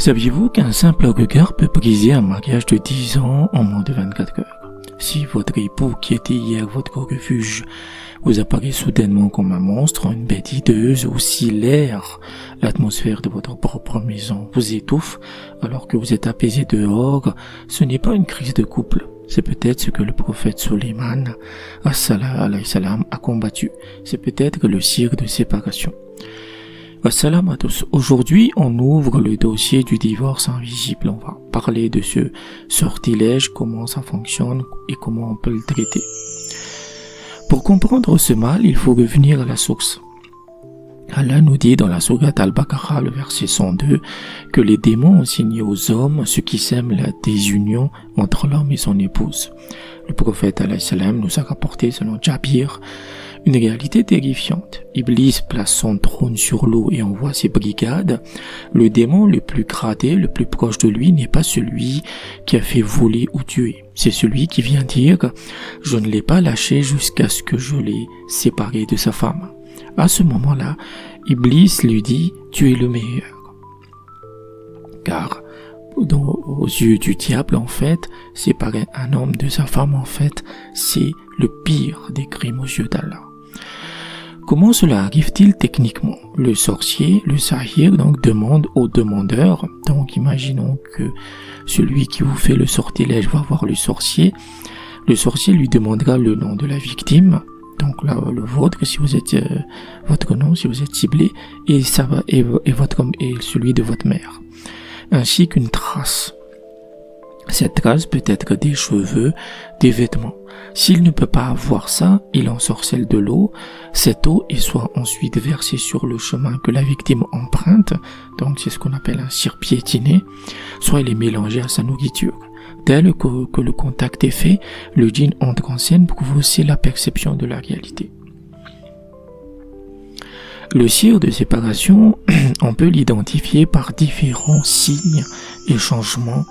Saviez-vous qu'un simple regard peut briser un mariage de 10 ans en moins de 24 heures? Si votre époux, qui était hier votre refuge, vous apparaît soudainement comme un monstre, une bête hideuse, ou si l'atmosphère de votre propre maison vous étouffe alors que vous êtes apaisé dehors, ce n'est pas une crise de couple. C'est peut-être ce que le prophète Suleiman alayhi salam a combattu. C'est peut-être le cirque de séparation. Assalam à tous. Aujourd'hui, on ouvre le dossier du divorce invisible. On va parler de ce sortilège, comment ça fonctionne et comment on peut le traiter. Pour comprendre ce mal, il faut revenir à la source. Allah nous dit dans la sourate Al-Baqarah, le verset 102, que les démons ont signé aux hommes ce qui sème la désunion entre l'homme et son épouse. Le prophète alayhi salam nous a rapporté, selon Jabir, une réalité terrifiante. Iblis place son trône sur l'eau et envoie ses brigades. Le démon le plus gradé, le plus proche de lui, n'est pas celui qui a fait voler ou tuer. C'est celui qui vient dire « Je ne l'ai pas lâché jusqu'à ce que je l'ai séparé de sa femme ». À ce moment-là, Iblis lui dit « Tu es le meilleur ». Car aux yeux du diable, en fait, séparer un homme de sa femme, en fait, c'est le pire des crimes aux yeux d'Allah. Comment cela arrive-t-il techniquement? Le sorcier, le sahir, donc demande au demandeur. Donc imaginons que celui qui vous fait le sortilège va voir le sorcier. Le sorcier lui demandera le nom de la victime. Donc là, le vôtre, si vous êtes votre nom, si vous êtes ciblé, et ça va et celui de votre mère, ainsi qu'une trace. Cette trace peut être des cheveux, des vêtements. S'il ne peut pas avoir ça, il ensorcelle de l'eau. Cette eau est soit ensuite versée sur le chemin que la victime emprunte, donc c'est ce qu'on appelle un cire piétiné, soit elle est mélangée à sa nourriture. Dès que le contact est fait, le djinn entre en scène pour fausser la perception de la réalité. Le cirque de séparation, on peut l'identifier par différents signes et changements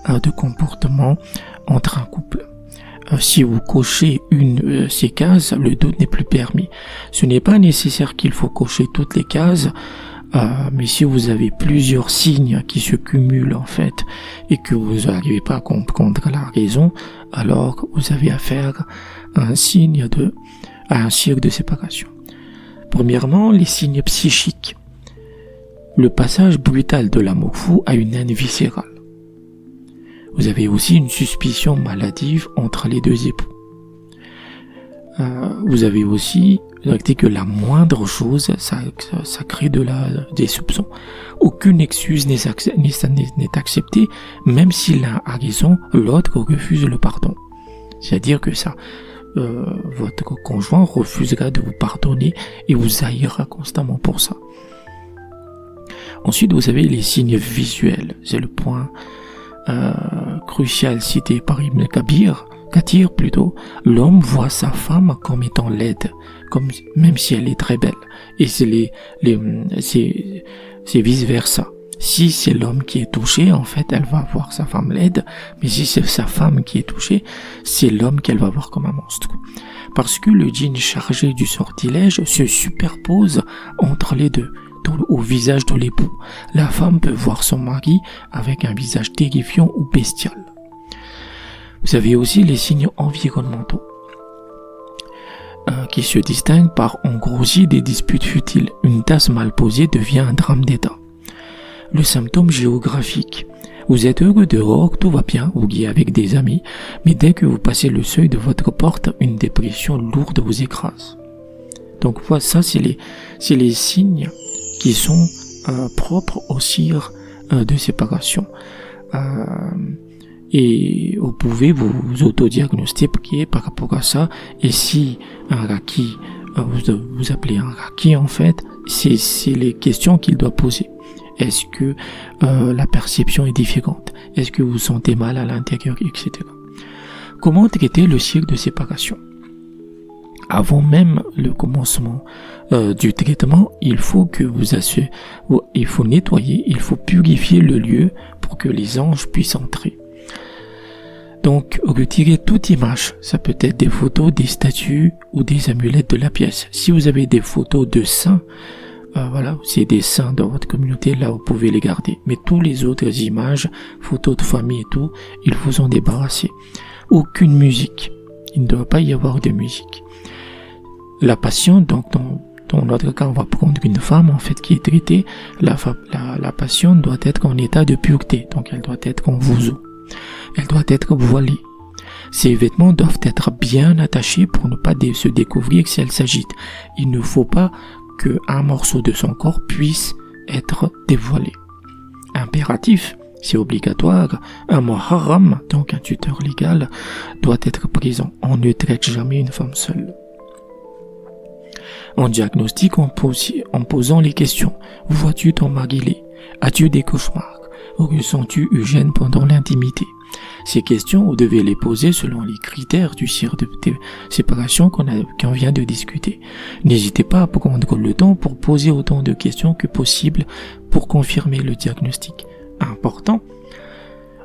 de comportement entre un couple. Si vous cochez ces cases, le doute n'est plus permis. Ce n'est pas nécessaire qu'il faut cocher toutes les cases, mais si vous avez plusieurs signes qui se cumulent en fait et que vous n'arrivez pas à comprendre la raison, alors vous avez affaire à un cirque de séparation. Premièrement, les signes psychiques. Le passage brutal de l'amour fou à une haine viscérale. Vous avez aussi une suspicion maladive entre les deux époux. Vous avez aussi noté que la moindre chose, ça crée des soupçons. Aucune excuse n'est acceptée, même si l'un a raison, l'autre refuse le pardon. C'est-à-dire que votre conjoint refusera de vous pardonner et vous haïra constamment pour ça. Ensuite, vous avez les signes visuels. C'est le point crucial cité par Ibn Kathir plutôt. L'homme voit sa femme comme étant laide, même si elle est très belle. Et c'est vice versa. Si c'est l'homme qui est touché, en fait, elle va voir sa femme laide, mais si c'est sa femme qui est touchée, c'est l'homme qu'elle va voir comme un monstre. Parce que le djinn chargé du sortilège se superpose entre les deux, au visage de l'époux. La femme peut voir son mari avec un visage terrifiant ou bestial. Vous avez aussi les signes environnementaux qui se distinguent par on grossit des disputes futiles. Une tasse mal posée devient un drame d'État. Le symptôme géographique. Vous êtes heureux dehors, tout va bien, vous guiez avec des amis, mais dès que vous passez le seuil de votre porte, une dépression lourde vous écrase. Donc voilà, ça c'est les signes qui sont propres au cirque de séparation. Et vous pouvez vous autodiagnostiquer par rapport à ça. Et si un raki, vous appelez un raki en fait, c'est les questions qu'il doit poser. Est-ce que la perception est différente? Est-ce que vous vous sentez mal à l'intérieur, etc. Comment traiter le cirque de séparation? Avant même le commencement du traitement, il faut nettoyer, il faut purifier le lieu pour que les anges puissent entrer. Donc, retirer toute image, ça peut être des photos, des statues ou des amulettes de la pièce. Si vous avez des photos de saints, voilà, ces dessins dans votre communauté, là vous pouvez les garder. Mais tous les autres images, photos de famille et tout, il faut s'en débarrasser. Aucune musique. Il ne doit pas y avoir de musique. La passion, donc dans notre cas, on va prendre une femme en fait qui est traitée. La passion doit être en état de pureté, donc elle doit être en wuzu. Elle doit être voilée. Ses vêtements doivent être bien attachés pour ne pas se découvrir si elle s'agite. Il ne faut pas qu'un morceau de son corps puisse être dévoilé. Impératif, c'est obligatoire, un muharram, donc un tuteur légal, doit être présent. On ne traite jamais une femme seule. On diagnostique en posant les questions. Vois-tu ton mari laid? As-tu des cauchemars? Ressens-tu une gêne pendant l'intimité? Ces questions, vous devez les poser selon les critères du CIR de séparation qu'on vient de discuter. N'hésitez pas à prendre le temps pour poser autant de questions que possible pour confirmer le diagnostic. Important.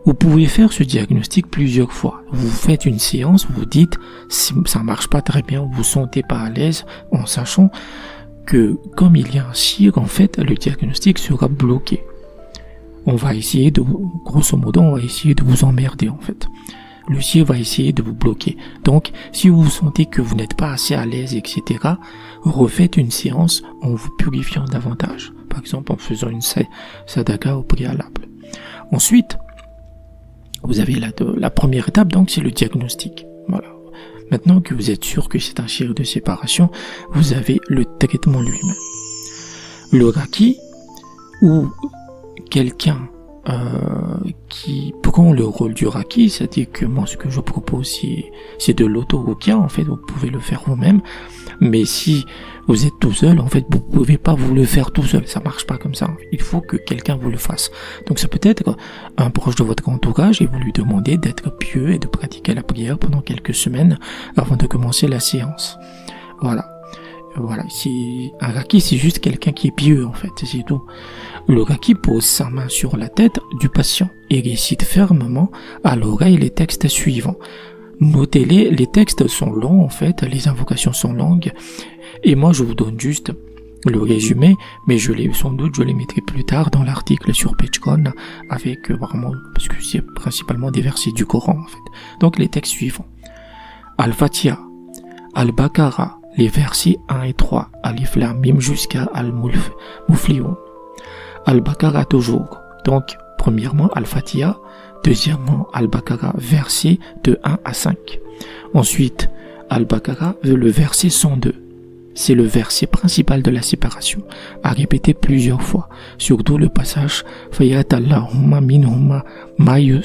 Vous pouvez faire ce diagnostic plusieurs fois. Vous faites une séance, vous dites si ça marche pas très bien, vous vous sentez pas à l'aise, en sachant que comme il y a un CIR, en fait, le diagnostic sera bloqué. On va essayer grosso modo, on va essayer de vous emmerder en fait. Le CIR va essayer de vous bloquer. Donc, si vous sentez que vous n'êtes pas assez à l'aise, etc., refaites une séance en vous purifiant davantage. Par exemple, en faisant une sadaka au préalable. Ensuite, vous avez la première étape, donc c'est le diagnostic. Voilà. Maintenant que vous êtes sûr que c'est un CIR de séparation, vous avez le traitement lui-même. Le raki, ou quelqu'un qui prend le rôle du raki, c'est-à-dire que moi ce que je propose c'est de l'auto-ruqya, en fait vous pouvez le faire vous-même, mais si vous êtes tout seul, en fait vous pouvez pas vous le faire tout seul, ça marche pas comme ça, il faut que quelqu'un vous le fasse. Donc ça peut être un proche de votre entourage et vous lui demandez d'être pieux et de pratiquer la prière pendant quelques semaines avant de commencer la séance. Voilà, un raki c'est juste quelqu'un qui est pieux en fait, c'est tout. Le raki pose sa main sur la tête du patient et récite fermement à l'oreille les textes suivants. Notez-les, les textes sont longs en fait, les invocations sont longues, et moi je vous donne juste le résumé, mais sans doute je les mettrai plus tard dans l'article sur Patreon avec vraiment, parce que c'est principalement des versets du Coran en fait. Donc les textes suivants. Al-Fatiha, Al-Baqarah, les versets 1 et 3, Alif Lam Mim jusqu'à Al-Muflihun. Al-Baqarah toujours. Donc, premièrement, Al-Fatiha. Deuxièmement, Al-Baqarah, verset de 1 à 5. Ensuite, Al-Baqarah, le verset 102. C'est le verset principal de la séparation, à répéter plusieurs fois. Surtout le passage Fayat Allahumma minhumma mayun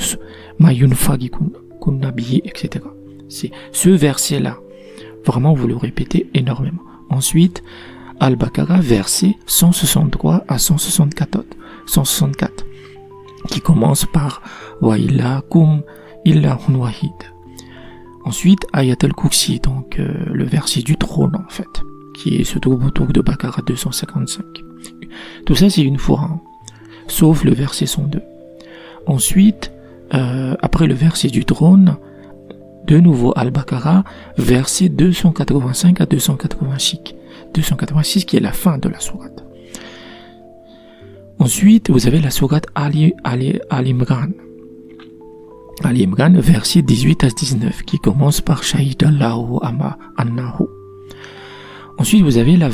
fagikun kunnabi, etc. C'est ce verset-là. Vraiment, vous le répétez énormément. Ensuite, Al-Baqarah, verset 163 à 164, qui commence par Wa ilakum illahun wahid. Ensuite, Ayat al-Kursi, donc le verset du trône en fait, qui se trouve autour de Baqarah 255. Tout ça c'est une fois, sauf le verset 102. Ensuite, après le verset du trône, de nouveau Al-Baqarah, verset 285 à 286 qui est la fin de la sourate. Ensuite, vous avez la sourate Al-Imran. Al-Imran, verset 18 à 19, qui commence par Shahidallahu amma annahu. Ensuite, vous avez la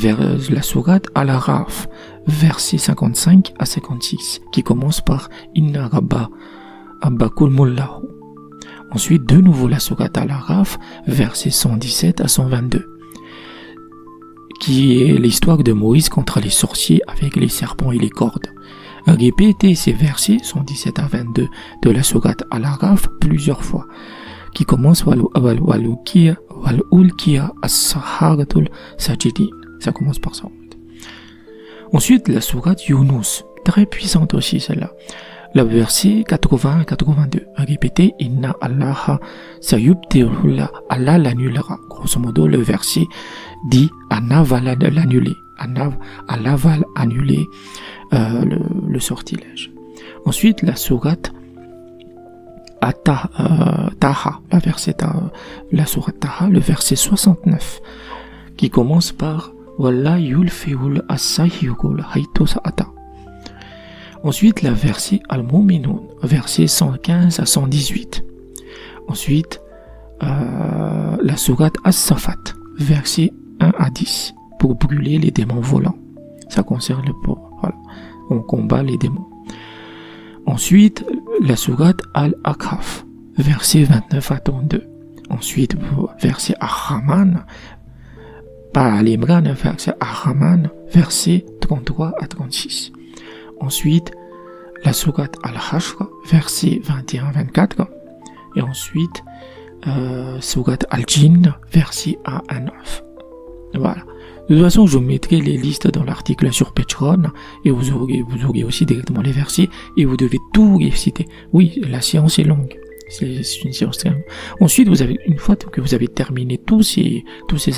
sourate Al-Araf, verset 55 à 56, qui commence par Inna Rabba Abbakul Mullahu. Ensuite, de nouveau la sourate Al-Araf, verset 117 à 122, qui est l'histoire de Moïse contre les sorciers avec les serpents et les cordes. Répétez ces versets 117 à 22 de la sourate Al-Araf plusieurs fois, qui commence Wal-Ulkiya as-Saharatul Sajidin. Ça commence par ça. Ensuite, la sourate Yunus, très puissante aussi celle-là. Le verset 80 à 82. Répétez, Inna Allah sayubtirullah, Allah l'annulera. Grosso modo, le verset dit, Allah va l'annuler. Allah va annuler le sortilège. Ensuite, la sourate Taha, la sourate Taha, le verset 69, qui commence par Walla yulfiul as-sayyiqul haythu sa'ata. Ensuite, la verset Al-Mu'minun, verset 115 à 118. Ensuite, la sourate As-Safat, verset 1 à 10, pour brûler les démons volants. Ça concerne le pauvre. Voilà. On combat les démons. Ensuite, la sourate Al-Akhaf, verset 29 à 32. Ensuite, verset Ar-Rahman, pas Al-Imran, verset Ar-Rahman, verset 33 à 36. Ensuite, la sourate Al-Hashr, verset 21-24. Et ensuite, sourate Al-Jinn, verset 1 à 9. Voilà. De toute façon, je mettrai les listes dans l'article sur Patreon et vous aurez aussi directement les versets et vous devez tout réciter. Oui, la séance est longue. C'est une séance très longue. Ensuite, une fois que vous avez terminé tous ces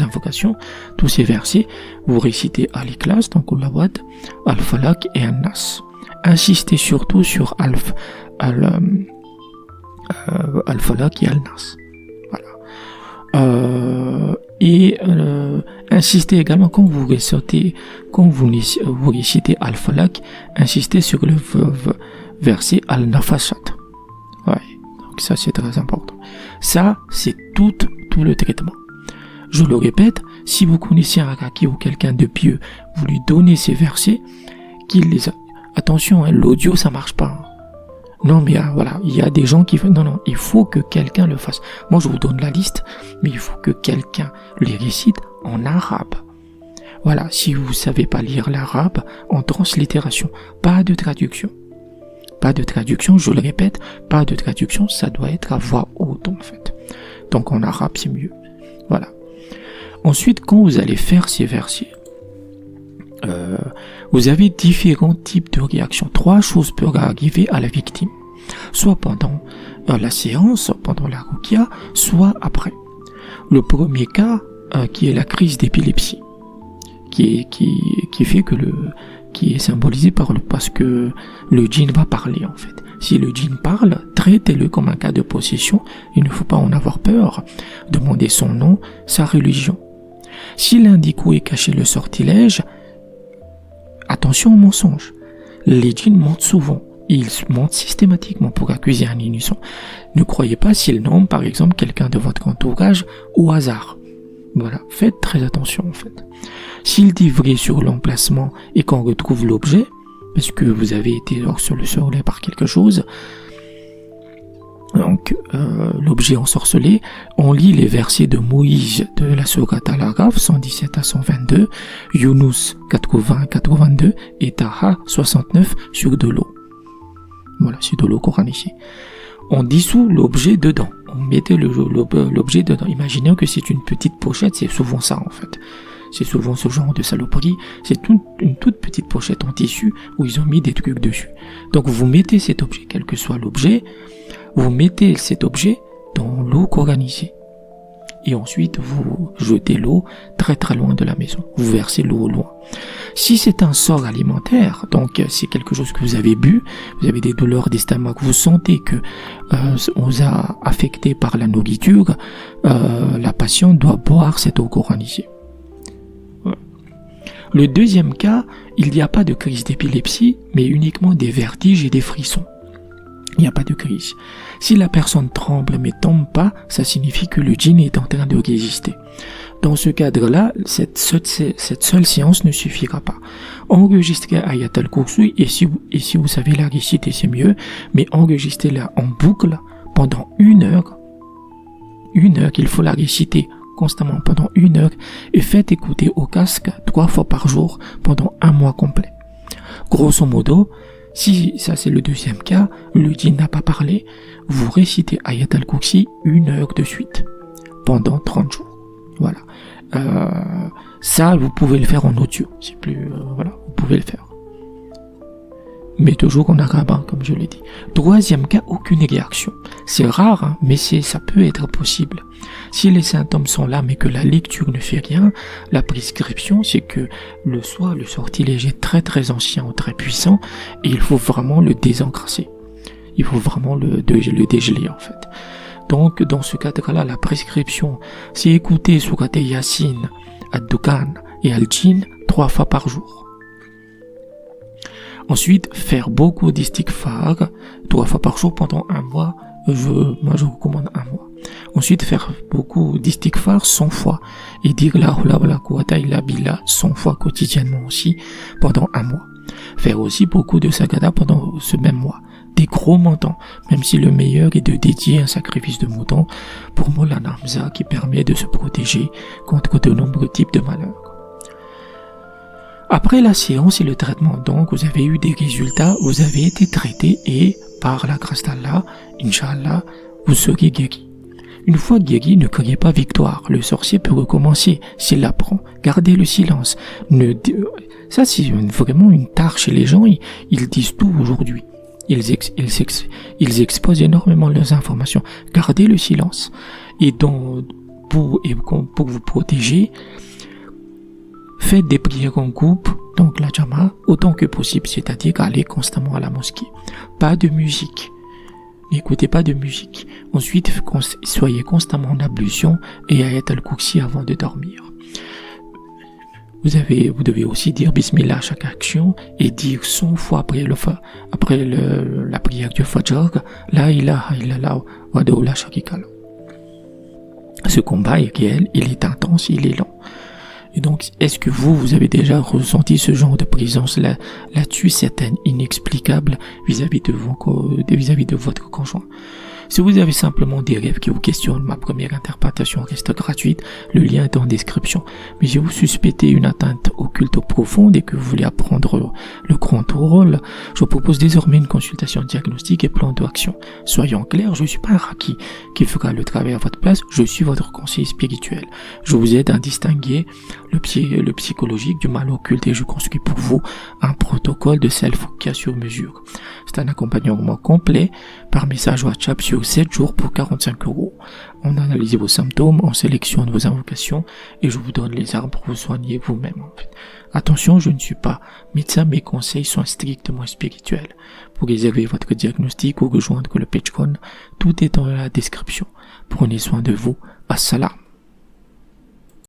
invocations, tous ces versets, vous récitez Al-Ikhlas, donc Al-Awad, Al-Falaq et Al-Nas. Insistez surtout sur Al-Falaq et Al-Nas. Voilà. Insistez également quand vous récitez Al-Falaq, insistez sur le verset Al-Nafashat. Ouais, donc ça c'est très important. Ça c'est tout le traitement. Je le répète, si vous connaissez un Raki ou quelqu'un de pieux, vous lui donnez ces versets, attention, hein, l'audio ça marche pas. Hein. Non, mais voilà, il y a des gens qui font... Non, il faut que quelqu'un le fasse. Moi, je vous donne la liste, mais il faut que quelqu'un les récite en arabe. Voilà, si vous savez pas lire l'arabe, en translittération, pas de traduction. Pas de traduction, je le répète, pas de traduction, ça doit être à voix haute, en fait. Donc, en arabe, c'est mieux. Voilà. Ensuite, quand vous allez faire ces versets, vous avez différents types de réactions. 3 choses peuvent arriver à la victime. Soit pendant la séance, pendant la ruqya, soit après. Le premier cas, qui est la crise d'épilepsie, qui est symbolisé parce que le djinn va parler, en fait. Si le djinn parle, traitez-le comme un cas de possession. Il ne faut pas en avoir peur. Demandez son nom, sa religion. Si l'un dit où est caché le sortilège, attention au mensonge. Les djinns mentent souvent. Ils mentent systématiquement pour accuser un innocent. Ne croyez pas s'ils nomment par exemple quelqu'un de votre entourage au hasard. Voilà, faites très attention en fait. S'il dit vrai sur l'emplacement et qu'on retrouve l'objet, parce que vous avez été ensorcelé par quelque chose, donc l'objet ensorcelé, on lit les versets de Moïse de la sourate Al-Araf 117 à 122, Yunus 80-82 et Taha 69 sur de l'eau. Voilà, c'est de l'eau coranique. On dissout l'objet dedans. On mettait l'objet dedans. Imaginez que c'est une petite pochette, c'est souvent ça en fait. C'est souvent ce genre de saloperie. C'est une toute petite pochette en tissu où ils ont mis des trucs dessus. Donc vous mettez cet objet, quel que soit l'objet, vous mettez cet objet dans l'eau coranisée. Et ensuite, vous jetez l'eau très très loin de la maison. Vous versez l'eau au loin. Si c'est un sort alimentaire, donc c'est quelque chose que vous avez bu, vous avez des douleurs d'estomac, vous sentez que on vous a affecté par la nourriture, la patiente doit boire cette eau coranisée. Le deuxième cas, il n'y a pas de crise d'épilepsie, mais uniquement des vertiges et des frissons. Il n'y a pas de crise. Si la personne tremble mais tombe pas, ça signifie que le djinn est en train de résister. Dans ce cadre-là, cette seule séance ne suffira pas. Enregistrez Ayat al-Kursi et si vous savez la réciter, c'est mieux, mais enregistrez-la en boucle pendant 1 heure. 1 heure qu'il faut la réciter constamment pendant 1 heure et faites écouter au casque 3 fois par jour pendant 1 mois complet. Grosso modo, si ça c'est le deuxième cas, le djinn n'a pas parlé, vous récitez Ayat al-Kursi 1 heure de suite, pendant 30 jours. Voilà. Ça, vous pouvez le faire en audio. C'est plus, voilà, vous pouvez le faire. Mais toujours en arabe, hein, comme je l'ai dit. Troisième cas, aucune réaction. C'est rare, hein, mais ça peut être possible. Si les symptômes sont là, mais que la lecture ne fait rien, la prescription, c'est que le sortilège est très très ancien ou très puissant, et il faut vraiment le désencrasser. Il faut vraiment le dégeler, en fait. Donc, dans ce cadre-là, la prescription, c'est écouter Sourate Yasin, Ad-Dukhan et al-jinn 3 fois par jour. Ensuite, faire beaucoup d'istighfar 3 fois par jour pendant un mois. Moi, je recommande un mois. Ensuite, faire beaucoup d'istighfar 100 fois et dire la hawla wa la quwwata illa billah 100 fois quotidiennement aussi pendant un mois. Faire aussi beaucoup de sagada pendant ce même mois. Des gros montants, même si le meilleur est de dédier un sacrifice de mouton pour Maulana Hamza qui permet de se protéger contre de nombreux types de malheurs. Après la séance et le traitement, donc, vous avez eu des résultats, vous avez été traité et, par la grâce d'Allah, Inch'Allah, vous serez guéri. Une fois guéri, ne criez pas victoire. Le sorcier peut recommencer s'il l'apprend. Gardez le silence. Ça, c'est vraiment une tare chez les gens. Ils disent tout aujourd'hui. Ils exposent énormément leurs informations. Gardez le silence. Et pour vous protéger, faites des prières en groupe, donc la jama, autant que possible, c'est-à-dire aller constamment à la mosquée. Pas de musique. N'écoutez pas de musique. Ensuite, soyez constamment en ablution et ayat al-kursi avant de dormir. Vous devez aussi dire Bismillah à chaque action et dire 100 fois après la prière du Fajr, La ilaha illallah wa la sharika lahu. Ce combat est réel, il est intense, il est long. Et donc, est-ce que vous avez déjà ressenti ce genre de présence là-dessus, certaines inexplicables vis-à-vis de votre conjoint? Si vous avez simplement des rêves qui vous questionnent, ma première interprétation reste gratuite, le lien est en description. Mais si vous suspectez une atteinte occulte profonde et que vous voulez apprendre le contrôle, je vous propose désormais une consultation diagnostique et plan d'action. Soyons clairs, je ne suis pas un raki qui fera le travail à votre place, je suis votre conseiller spirituel. Je vous aide à distinguer le psychologique du mal occulte et je construis pour vous un protocole de self-care sur mesure. C'est un accompagnement complet par message WhatsApp sur 7 jours pour 45 €. On analyse vos symptômes, on sélectionne vos invocations et je vous donne les armes pour vous soigner vous-même en fait. Attention, je ne suis pas médecin, mes conseils sont strictement spirituels. Pour réserver votre diagnostic ou rejoindre le Patreon, tout est dans la description. Prenez soin de vous. Assalam.